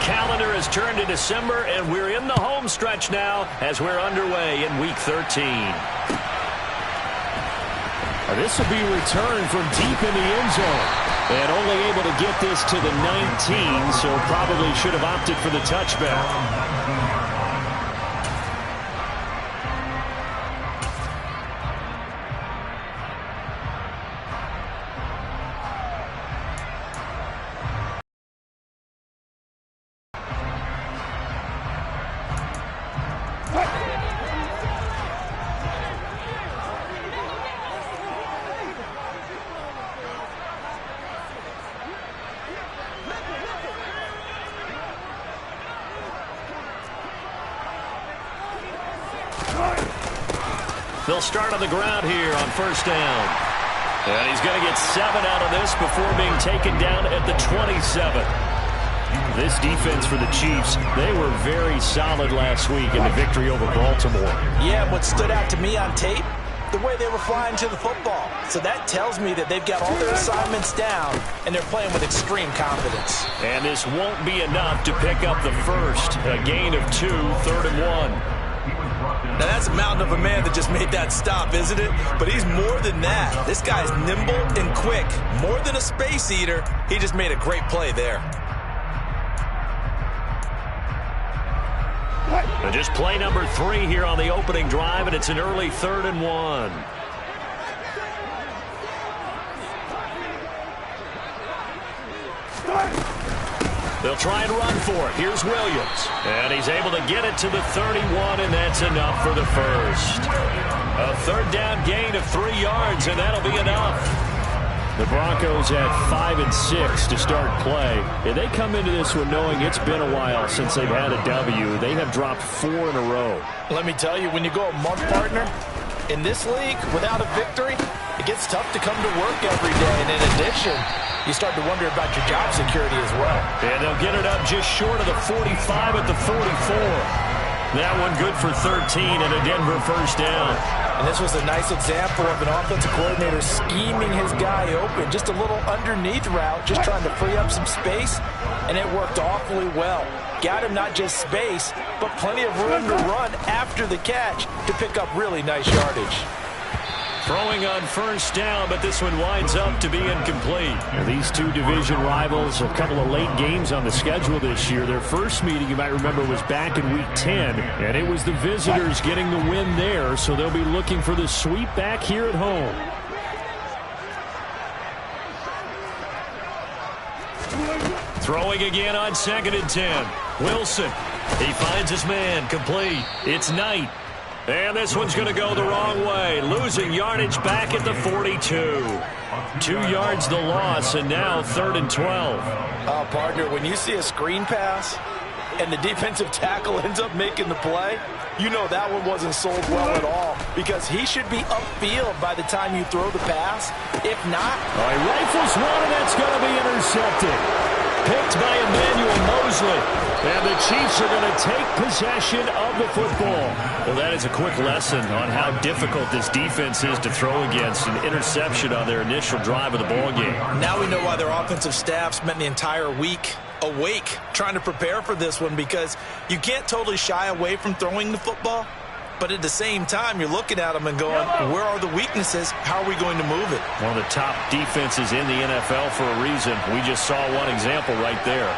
calendar has turned to December, and we're in the home stretch now as we're underway in Week 13. This will be returned from deep in the end zone. And only able to get this to the 19, so probably should have opted for the touchback. They'll start on the ground here on first down. And he's going to get 7 out of this before being taken down at the 27. This defense for the Chiefs, they were very solid last week in the victory over Baltimore. Yeah, what stood out to me on tape, the way they were flying to the football. So that tells me that they've got all their assignments down, and they're playing with extreme confidence. And this won't be enough to pick up the first. A gain of 2, 3rd and 1. Now, that's a mountain of a man that just made that stop, isn't it? But he's more than that. This guy's nimble and quick. More than a space eater, he just made a great play there. And just play number 3 here on the opening drive, and it's an early 3rd and 1. They'll try and run for it. Here's Williams. And he's able to get it to the 31, and that's enough for the first. A 3rd down gain of 3 yards, and that'll be enough. The Broncos at 5 and 6 to start play. And they come into this one knowing it's been a while since they've had a W. They have dropped 4 in a row. Let me tell you, when you go a month, partner, in this league, without a victory, it gets tough to come to work every day. And in addition, you start to wonder about your job security as well. And they'll get it up just short of the 45 at the 44. That one good for 13 and a Denver first down. And this was a nice example of an offensive coordinator scheming his guy open. Just a little underneath route, just trying to free up some space, and it worked awfully well. Got him not just space, but plenty of room to run after the catch to pick up really nice yardage. Throwing on first down, but this one winds up to be incomplete. And these two division rivals, a couple of late games on the schedule this year. Their first meeting, you might remember, was back in Week 10, and it was the visitors getting the win there, so they'll be looking for the sweep back here at home. Throwing again on 2nd and 10. Wilson, he finds his man, complete. It's Knight. And this one's going to go the wrong way. Losing yardage back at the 42. 2 yards the loss, and now 3rd and 12. Oh, partner, when you see a screen pass and the defensive tackle ends up making the play, you know that one wasn't sold well at all, because he should be upfield by the time you throw the pass. If not... All right, rifles one, and that's going to be intercepted. Picked by Emmanuel Mosley. And the Chiefs are going to take possession of the football. Well, that is a quick lesson on how difficult this defense is to throw against. An interception on their initial drive of the ball game. Now we know why their offensive staff spent the entire week awake trying to prepare for this one, because you can't totally shy away from throwing the football. But at the same time, you're looking at them and going, where are the weaknesses? How are we going to move it? One of the top defenses in the NFL for a reason. We just saw one example right there.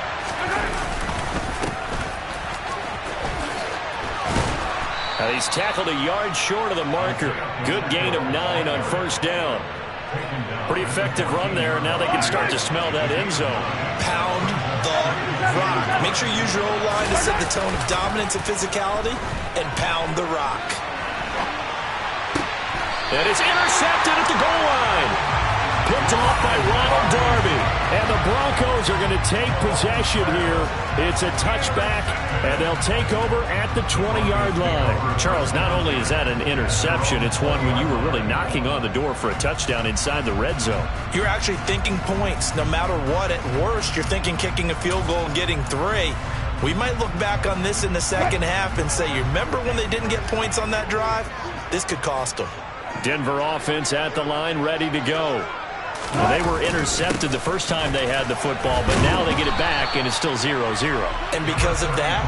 Now he's tackled a yard short of the marker. Good gain of 9 on first down. Pretty effective run there, and now they can start to smell that end zone. Pound the rock. Make sure you use your O-line to set the tone of dominance and physicality, and pound the rock. And it's intercepted at the goal line. Picked off by Ronald Darby. And the Broncos are going to take possession here. It's a touchback, and they'll take over at the 20-yard line. Charles, not only is that an interception, it's one when you were really knocking on the door for a touchdown inside the red zone. You're actually thinking points no matter what. At worst, you're thinking kicking a field goal and getting 3. We might look back on this in the second half and say, you remember when they didn't get points on that drive? This could cost them. Denver offense at the line, ready to go. Well, they were intercepted the first time they had the football, but now they get it back, and it's still 0-0. And because of that,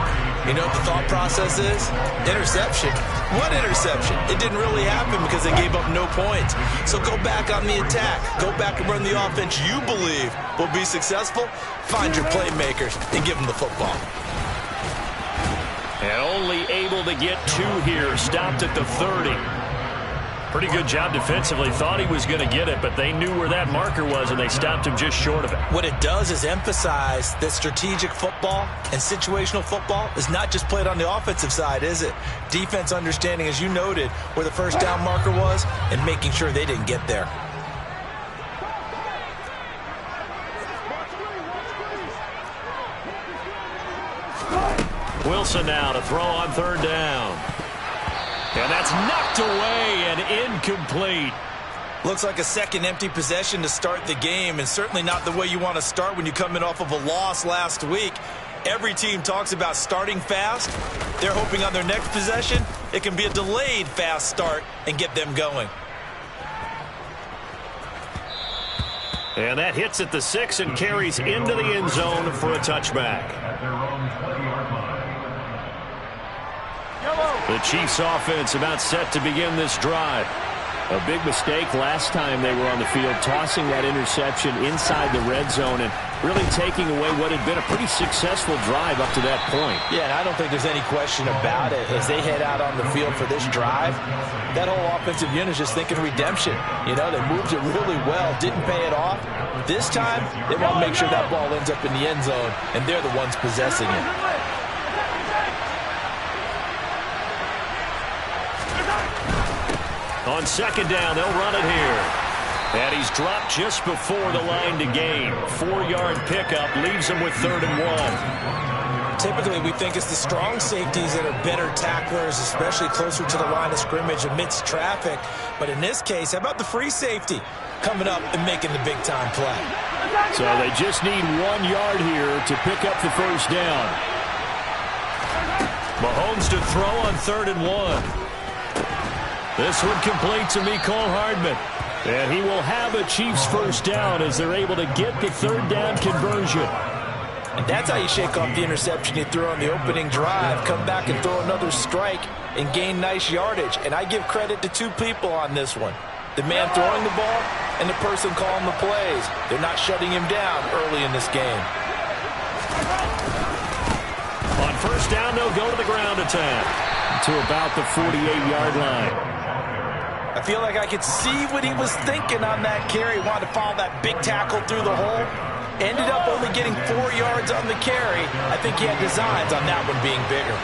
you know what the thought process is? Interception. What interception? It didn't really happen because they gave up no points. So go back on the attack. Go back and run the offense you believe will be successful. Find your playmakers and give them the football. And only able to get 2 here. Stopped at the 30. Pretty good job defensively. Thought he was going to get it, but they knew where that marker was, and they stopped him just short of it. What it does is emphasize that strategic football and situational football is not just played on the offensive side, is it? Defense understanding, as you noted, where the first down marker was and making sure they didn't get there. Wilson now to throw on 3rd down. And that's knocked away and incomplete. Looks like a second empty possession to start the game, and certainly not the way you want to start when you come in off of a loss last week. Every team talks about starting fast. They're hoping on their next possession it can be a delayed fast start and get them going. And that hits at the 6 and carries into the end zone for a touchback. The Chiefs offense about set to begin this drive. A big mistake last time they were on the field, tossing that interception inside the red zone and really taking away what had been a pretty successful drive up to that point. Yeah, and I don't think there's any question about it. As they head out on the field for this drive, that whole offensive unit is just thinking redemption. You know, they moved it really well, didn't pay it off. This time, they want to make sure that ball ends up in the end zone, and they're the ones possessing it. On 2nd down, they'll run it here. And he's dropped just before the line to gain. 4-yard pickup leaves him with 3rd and 1. Typically, we think it's the strong safeties that are better tacklers, especially closer to the line of scrimmage amidst traffic. But in this case, how about the free safety coming up and making the big-time play? So they just need 1 yard here to pick up the first down. Mahomes to throw on 3rd and 1. This one complete to Mecole Hardman. And he will have a Chiefs first down as they're able to get the 3rd down conversion. And that's how you shake off the interception you threw on the opening drive. Come back and throw another strike and gain nice yardage. And I give credit to 2 people on this one. The man throwing the ball and the person calling the plays. They're not shutting him down early in this game. On 1st down, they'll go to the ground attack to about the 48-yard line. I feel like I could see what he was thinking on that carry. Wanted to follow that big tackle through the hole. Ended up only getting 4 yards on the carry. I think he had designs on that one being bigger.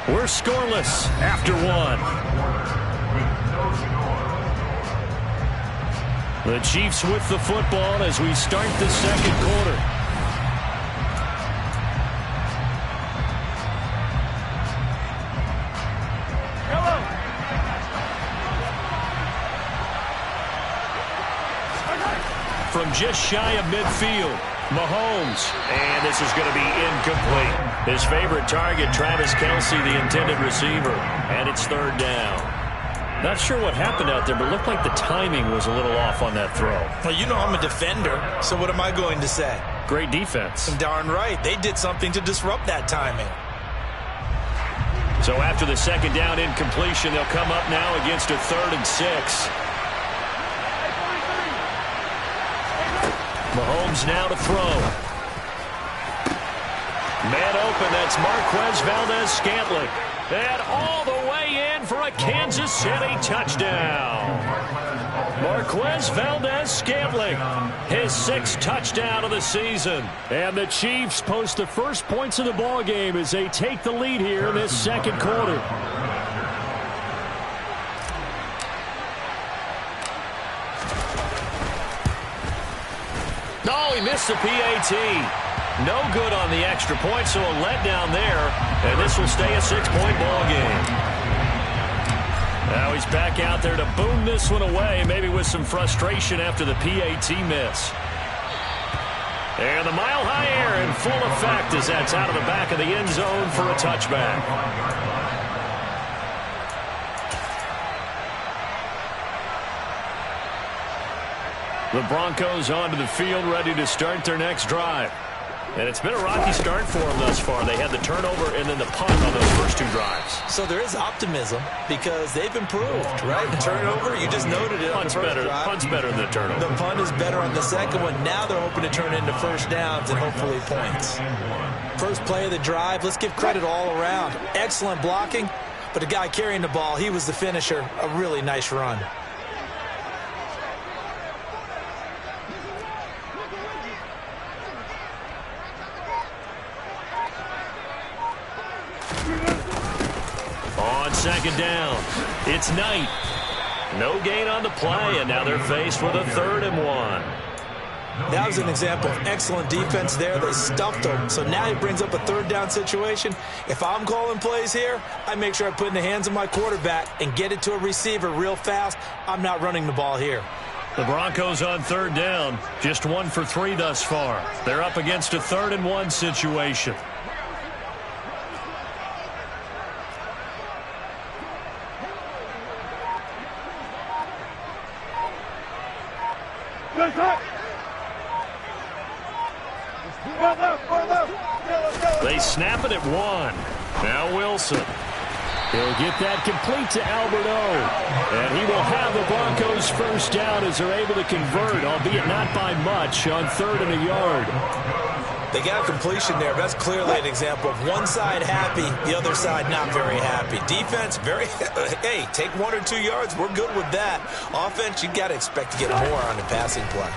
We're scoreless after 1. The Chiefs with the football as we start the 2nd quarter. From just shy of midfield, Mahomes, and this is going to be incomplete. His favorite target, Travis Kelce, the intended receiver, and it's 3rd down. Not sure what happened out there, but it looked like the timing was a little off on that throw. Well, you know I'm a defender, so what am I going to say? Great defense. Darn right. They did something to disrupt that timing. So after the 2nd down incompletion, they'll come up now against a 3rd and 6. Mahomes now to throw. Man open, that's Marquez Valdez-Scantling. And all the way in for a Kansas City touchdown. Marquez Valdez-Scantling, his 6th touchdown of the season. And the Chiefs post the first points of the ball game as they take the lead here in this 2nd quarter. No, he missed the PAT. No good on the extra point, so a letdown there, and this will stay a 6-point ball game. Now he's back out there to boom this one away, maybe with some frustration after the PAT miss. And the mile-high air in full effect as that's out of the back of the end zone for a touchback. The Broncos onto the field, ready to start their next drive. And it's been a rocky start for them thus far. They had the turnover and then the punt on those first two drives. So there is optimism because they've improved, right? Turnover, you just noted it. Punt's better than the turnover. The punt is better on the second one. Now they're hoping to turn into first downs and hopefully points. First play of the drive, let's give credit all around. Excellent blocking, but the guy carrying the ball, he was the finisher. A really nice run. On second down, it's Knight. No gain on the play, and now they're faced with a 3rd and 1. That was an example of excellent defense there. They stuffed him, so now he brings up a 3rd down situation. If I'm calling plays here, I make sure I put in the hands of my quarterback and get it to a receiver real fast. I'm not running the ball here. The Broncos on 3rd down, just 1 for 3 thus far. They're up against a 3rd and 1 situation. They snap it at 1. Now Wilson. He'll get that complete to Alberto. And he will have the Broncos first down as they're able to convert, albeit not by much, on 3rd and a yard. They got a completion there. That's clearly an example of one side happy, the other side not very happy. Defense, very, hey, take 1 or 2 yards. We're good with that. Offense, you got to expect to get more on the passing play.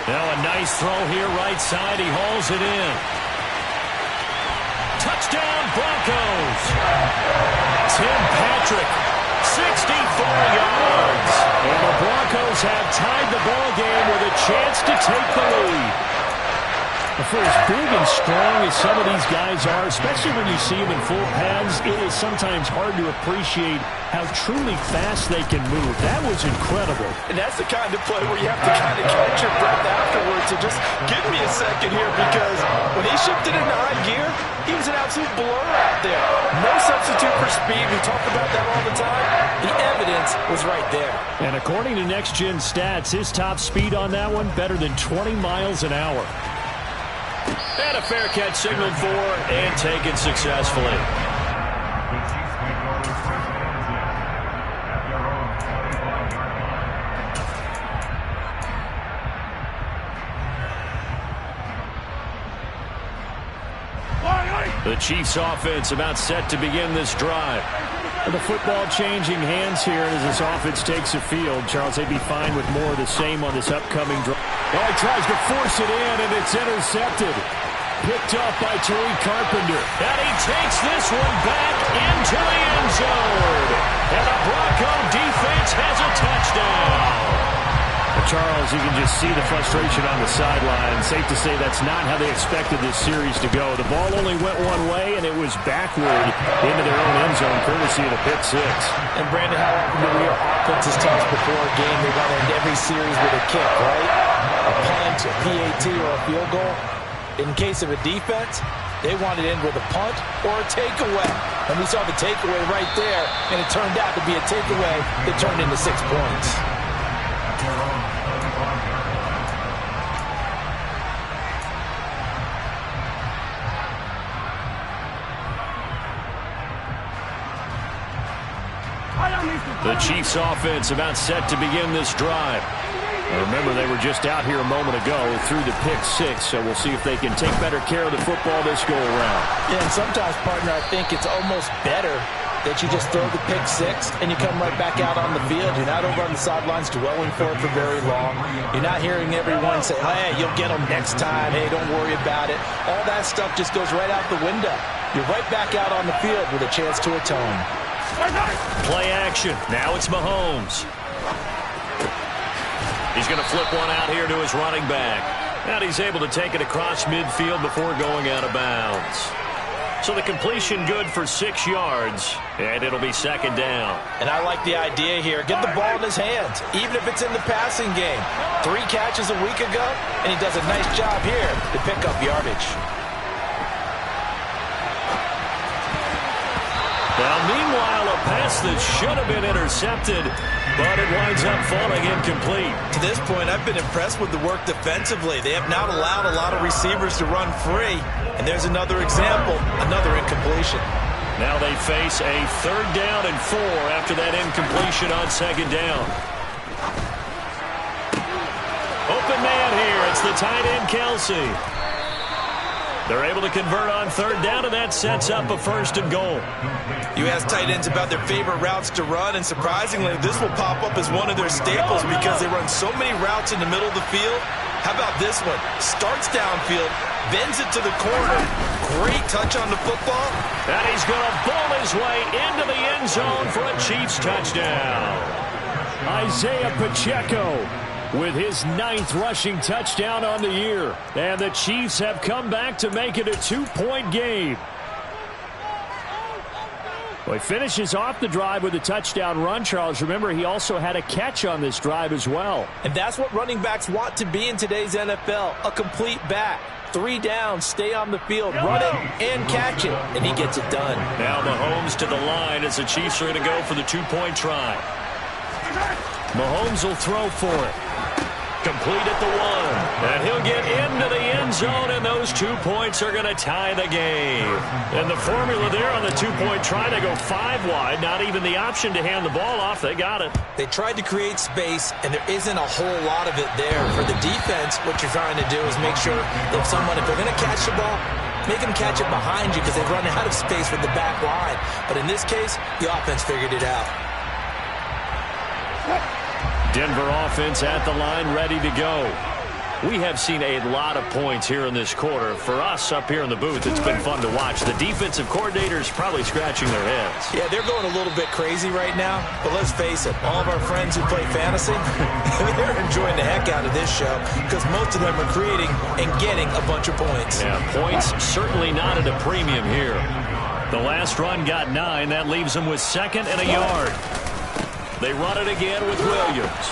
Now a nice throw here, right side. He hauls it in. Touchdown, Broncos. Tim Patrick, 64 yards. And the Broncos have tied the ball game with a chance to take the lead. For as big and strong as some of these guys are, especially when you see them in full pads, it is sometimes hard to appreciate how truly fast they can move. That was incredible. And that's the kind of play where you have to kind of catch your breath afterwards. So just give me a second here, because when he shifted into high gear, he was an absolute blur out there. No substitute for speed. We talk about that all the time. The evidence was right there. And according to Next Gen Stats, his top speed on that one, better than 20 miles an hour. And a fair catch signaled for and taken successfully. The Chiefs offense about set to begin this drive. The football changing hands here as this offense takes the field. Charles, they'd be fine with more of the same on this upcoming drive. Oh, he tries to force it in, and it's intercepted. Picked up by Tariq Carpenter. And he takes this one back into the end zone. And the Bronco defense has a touchdown. Charles, you can just see the frustration on the sideline. Safe to say that's not how they expected this series to go. The ball only went one way, and it was backward into their own end zone, courtesy of the pick 6. And, Brandon, how often do we hear offenses talk before a game? They want to end every series with a kick, right? A punt, a PAT, or a field goal. In case of a defense, they want it in with a punt or a takeaway. And we saw the takeaway right there, and it turned out to be a takeaway that turned into 6 points. The Chiefs offense about set to begin this drive. And remember, they were just out here a moment ago through the pick 6, so we'll see if they can take better care of the football this go around. Yeah, and sometimes, partner, I think it's almost better that you just throw the pick 6 and you come right back out on the field. You're not over on the sidelines dwelling for it for very long. You're not hearing everyone say, hey, you'll get them next time. Hey, don't worry about it. All that stuff just goes right out the window. You're right back out on the field with a chance to atone. Play action. Now it's Mahomes. He's going to flip one out here to his running back. And he's able to take it across midfield before going out of bounds. So the completion good for 6 yards, and it'll be second down. And I like the idea here. Get the ball in his hands, even if it's in the passing game. 3 catches a week ago, and he does a nice job here to pick up yardage. Now, meanwhile, a pass that should have been intercepted, but it winds up falling incomplete. To this point, I've been impressed with the work defensively. They have not allowed a lot of receivers to run free. And there's another example, another incompletion. Now they face a 3rd down and 4 after that incompletion on 2nd down. Open man here. It's the tight end, Kelsey. They're able to convert on 3rd down, and that sets up a 1st and goal. You ask tight ends about their favorite routes to run, and surprisingly, this will pop up as one of their staples because they run so many routes in the middle of the field. How about this one? Starts downfield, bends it to the corner. Great touch on the football. And he's going to bowl his way into the end zone for a Chiefs touchdown. Isaiah Pacheco with his 9th rushing touchdown on the year. And the Chiefs have come back to make it a 2-point game. Well, he finishes off the drive with a touchdown run, Charles. Remember, he also had a catch on this drive as well. And that's what running backs want to be in today's NFL, a complete back. 3 downs, stay on the field, run it, and catch it. And he gets it done. Now Mahomes to the line as the Chiefs are going to go for the 2-point try. Mahomes will throw for it. Complete at the 1. And he'll get into the end zone, and those 2 points are going to tie the game. And the formula there on the 2-point try, they go 5 wide. Not even the option to hand the ball off. They got it. They tried to create space, and there isn't a whole lot of it there. For the defense, what you're trying to do is make sure that if they're going to catch the ball, make them catch it behind you because they've run out of space with the back line. But in this case, the offense figured it out. Denver offense at the line, ready to go. We have seen a lot of points here in this quarter. For us up here in the booth, it's been fun to watch. The defensive coordinators probably scratching their heads. Yeah, they're going a little bit crazy right now. But let's face it, all of our friends who play fantasy, they're enjoying the heck out of this show because most of them are creating and getting a bunch of points. Yeah, points certainly not at a premium here. The last run got 9. That leaves them with 2nd and a yard. They run it again with Williams.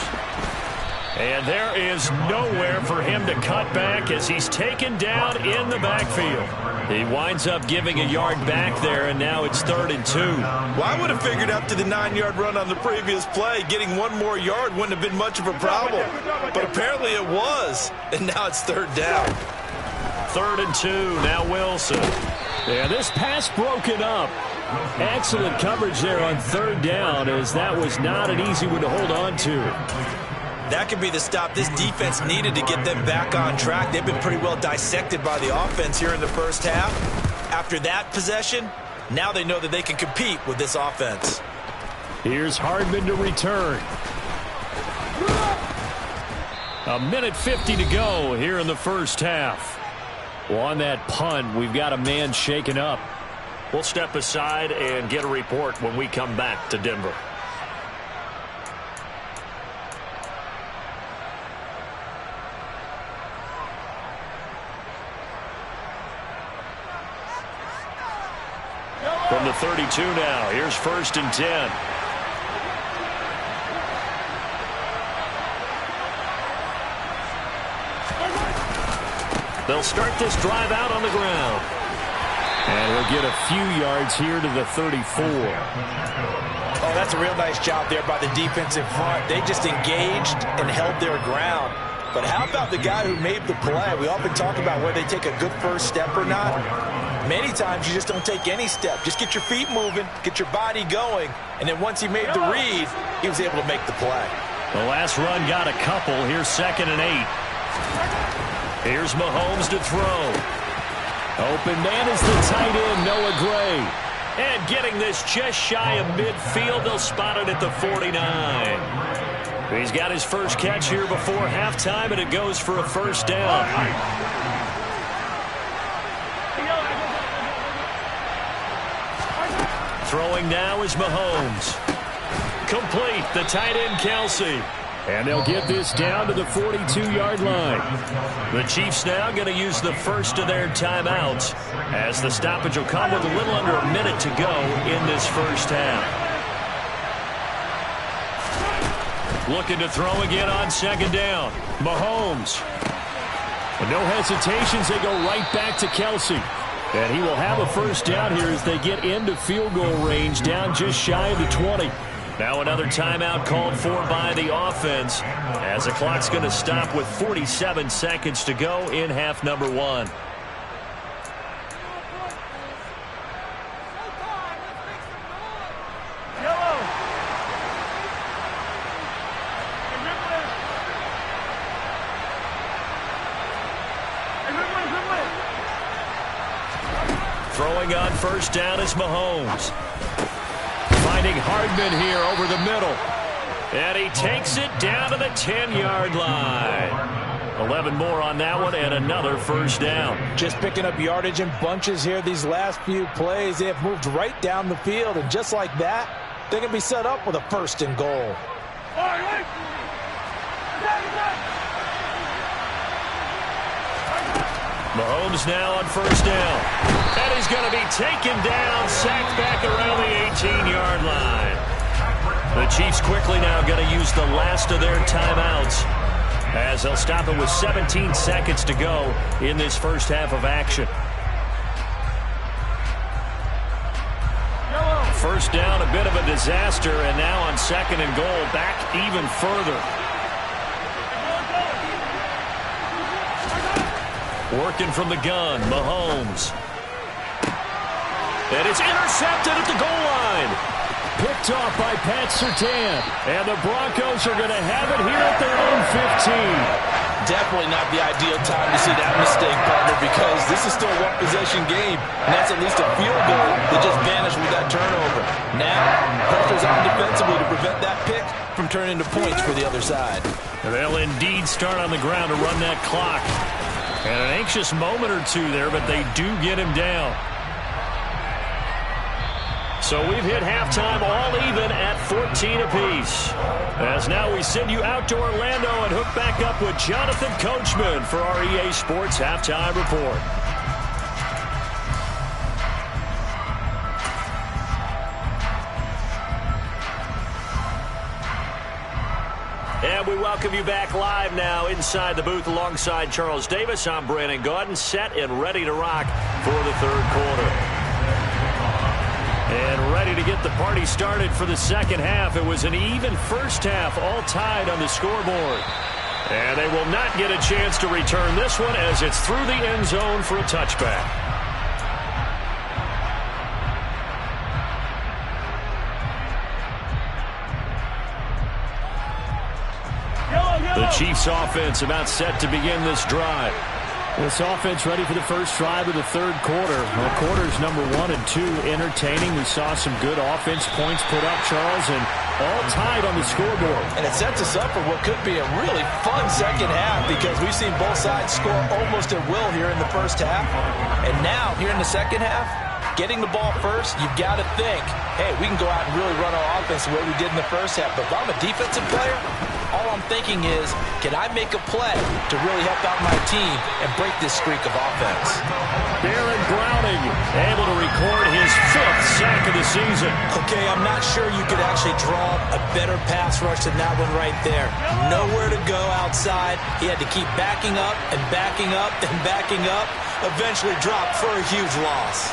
And there is nowhere for him to cut back as he's taken down in the backfield. He winds up giving a yard back there, and now it's 3rd and 2. Well, I would have figured after the 9-yard run on the previous play, getting 1 more yard wouldn't have been much of a problem. But apparently it was, and now it's 3rd down. 3rd and 2, now Wilson. Yeah, this pass broken up. Excellent coverage there on 3rd down, as that was not an easy one to hold on to. That could be the stop this defense needed to get them back on track. They've been pretty well dissected by the offense here in the first half. After that possession, now they know that they can compete with this offense. Here's Hardman to return. 1:50 to go here in the first half. Well, on that punt, we've got a man shaken up. We'll step aside and get a report when we come back to Denver. From the 32 now, here's 1st and 10. They'll start this drive out on the ground. And we'll get a few yards here to the 34. Oh, that's a real nice job there by the defensive front. They just engaged and held their ground. But how about the guy who made the play? We often talk about whether they take a good first step or not. Many times you just don't take any step. Just get your feet moving, get your body going, and then once he made the read, he was able to make the play. The last run got a couple. Here's 2nd and 8. Here's Mahomes to throw. Open man is the tight end, Noah Gray. And getting this just shy of midfield, they'll spot it at the 49. He's got his first catch here before halftime, and it goes for a 1st down. Throwing now is Mahomes. Complete, the tight end Kelsey. And they'll get this down to the 42-yard line. The Chiefs now going to use the first of their timeouts as the stoppage will come with a little under a minute to go in this first half. Looking to throw again on second down. Mahomes. And no hesitations, they go right back to Kelsey. And he will have a first down here as they get into field goal range, down just shy of the 20. Now another timeout called for by the offense as the clock's going to stop with 47 seconds to go in half number one. Throwing on first down is Mahomes. Finding Hardman here over the middle. And he takes it down to the 10-yard line. 11 more on that one and another first down. Just picking up yardage in bunches here these last few plays. They have moved right down the field, and just like that, they're going to be set up with a first and goal. Mahomes now on first down. And he's going to be taken down, sacked back around the 18-yard line. The Chiefs quickly now going to use the last of their timeouts as they'll stop it with 17 seconds to go in this first half of action. First down, a bit of a disaster, and now on second and goal, back even further. Working from the gun, Mahomes. And it's intercepted at the goal line. Picked off by Pat Surtain. And the Broncos are going to have it here at their own 15. Definitely not the ideal time to see that mistake, partner, because this is still a one-possession game, and that's at least a field goal that just vanished with that turnover. Now, pressure's on defensively to prevent that pick from turning into points for the other side. And they'll indeed start on the ground to run that clock. And an anxious moment or two there, but they do get him down. So we've hit halftime all even at 14 apiece. As now we send you out to Orlando and hook back up with Jonathan Coachman for our EA Sports Halftime Report. And we welcome you back live now inside the booth alongside Charles Davis. I'm Brandon Gaudin, set and ready to rock for the third quarter. And ready to get the party started for the second half. It was an even first half, all tied on the scoreboard. And they will not get a chance to return this one as it's through the end zone for a touchback. The Chiefs offense about set to begin this drive. This offense ready for the first drive of the third quarter. Well, quarters number 1 and 2 entertaining. We saw some good offense points put up, Charles, and all tied on the scoreboard. And it sets us up for what could be a really fun second half because we've seen both sides score almost at will here in the first half. And now, here in the second half, getting the ball first, you've got to think, hey, we can go out and really run our offense the way we did in the first half. But if I'm a defensive player, all I'm thinking is, can I make a play to really help out my team and break this streak of offense? Baron Browning able to record his 5th sack of the season. Okay, I'm not sure you could actually draw a better pass rush than that one right there. Nowhere to go outside. He had to keep backing up and backing up and backing up. Eventually dropped for a huge loss.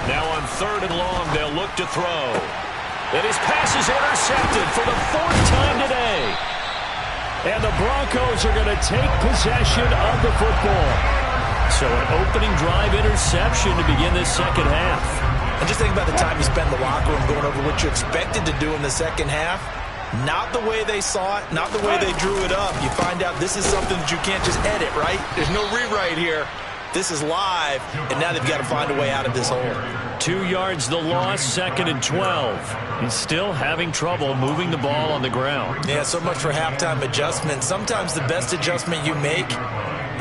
Now on third and long, they'll look to throw. And his pass is intercepted for the 4th time today. And the Broncos are going to take possession of the football. So an opening drive interception to begin this second half. And just think about the time you spent in the locker room going over what you expected to do in the second half. Not the way they saw it, not the way they drew it up. You find out this is something that you can't just edit, right? There's no rewrite here. This is live, and now they've got to find a way out of this hole. 2 yards the loss, 2nd and 12. He's still having trouble moving the ball on the ground. Yeah, so much for halftime adjustment. Sometimes the best adjustment you make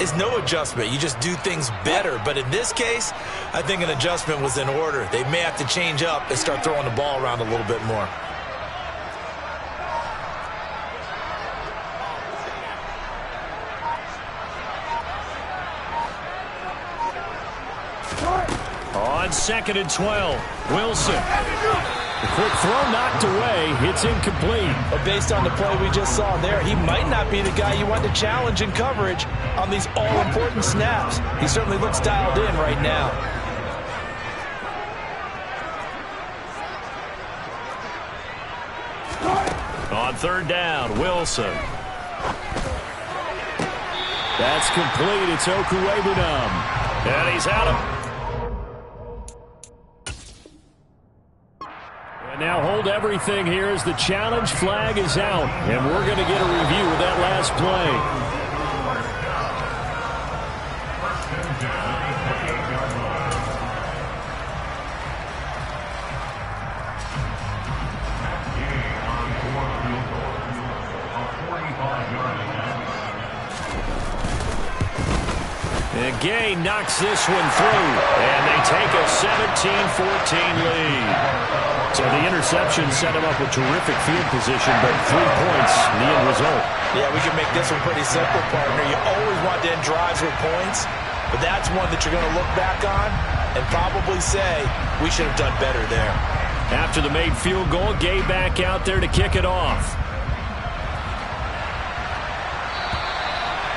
is no adjustment. You just do things better. But in this case, I think an adjustment was in order. They may have to change up and start throwing the ball around a little bit more. On 2nd and 12, Wilson. The quick throw knocked away. It's incomplete. But based on the play we just saw there, he might not be the guy you want to challenge in coverage on these all-important snaps. He certainly looks dialed in right now. On 3rd down, Wilson. That's complete. It's Okuwebunam. And he's out of... And now hold everything here as the challenge flag is out. And we're going to get a review of that last play. And Gay knocks this one through. And they take a 17-14 lead. So the interception set him up with terrific field position, but 3 points, the end result. Yeah, we can make this one pretty simple, partner. You always want to end drives with points, but that's one that you're going to look back on and probably say, we should have done better there. After the made field goal, Gay back out there to kick it off.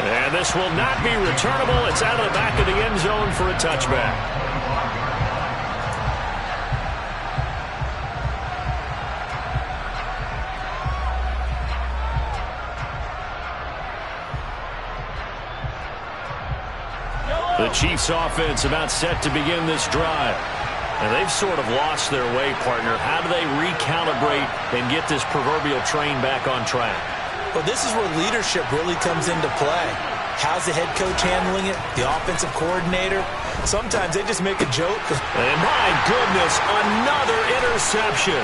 And this will not be returnable. It's out of the back of the end zone for a touchback. The Chiefs offense about set to begin this drive. And they've sort of lost their way, partner. How do they recalibrate and get this proverbial train back on track? Well, this is where leadership really comes into play. How's the head coach handling it? The offensive coordinator? Sometimes they just make a joke. And my goodness, another interception.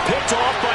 Picked off by